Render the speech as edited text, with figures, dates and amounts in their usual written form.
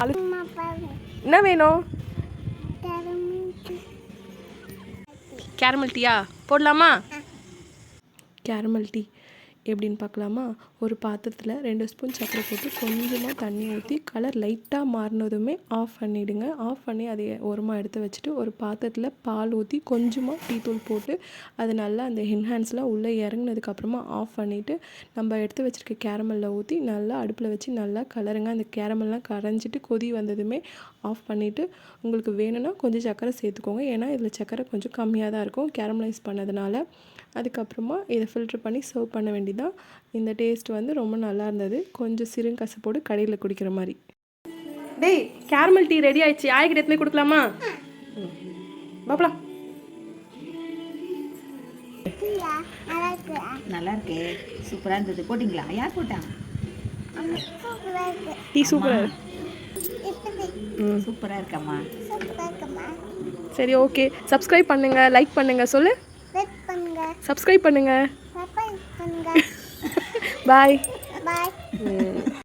என்ன வேணும்? கேரமல் டீயா போடலாமா? கேரமல் டீ எப்படின்னு பார்க்கலாமா? ஒரு பாத்திரத்தில் 2 ஸ்பூன் சர்க்கரை போட்டு கொஞ்சமாக தண்ணி ஊற்றி கலர் லைட்டாக மாறினதுமே ஆஃப் பண்ணிவிடுங்க. ஆஃப் பண்ணி அதை ஓரமாக எடுத்து வச்சுட்டு ஒரு பாத்திரத்தில் பால் ஊற்றி கொஞ்சமாக டீ தூள் போட்டு அது நல்லா அந்த என்ஹான்ஸ்லாம் உள்ளே இறங்கினதுக்கப்புறமா ஆஃப் பண்ணிவிட்டு நம்ம எடுத்து வச்சுருக்க கேரமலில் ஊற்றி நல்லா அடுப்பில் வச்சு நல்லா கலருங்க. அந்த கேரமெல்லாம் கரைஞ்சிட்டு கொதி வந்ததுமே ஆஃப் பண்ணிவிட்டு உங்களுக்கு வேணும்னா கொஞ்சம் சர்க்கரை சேர்த்துக்கோங்க. ஏன்னா இதில் சர்க்கரை கொஞ்சம் கம்மியாக தான் இருக்கும் கேரமலைஸ் பண்ணதுனால. அதுக்கப்புறமா இதை ஃபில்ட்ரு பண்ணி சர்வ் பண்ண வேண்டியதான். இந்த டேஸ்ட் வந்து ரொம்ப நல்லா இருந்தது. கொஞ்சம் சிறுங்கசப்போடு கடையில் குடிக்கிற மாதிரி. டேய், கேரமல் டீ ரெடி ஆயிடுச்சு. ஆய்கிட்ட எடுத்துமே கொடுக்கலாமா? பாப்பலாம். நல்லா இருக்கு, சூப்பராக இருந்தது. போட்டிங்களா? யார் போட்டா? டீ சூப்பராக சூப்பராக இருக்கம்மா. சரி, ஓகே. சப்ஸ்கிரைப் பண்ணுங்கள், லைக் பண்ணுங்கள். சொல்லு. சப்ஸ்கிரைப் பண்ணுங்கள். பாய்.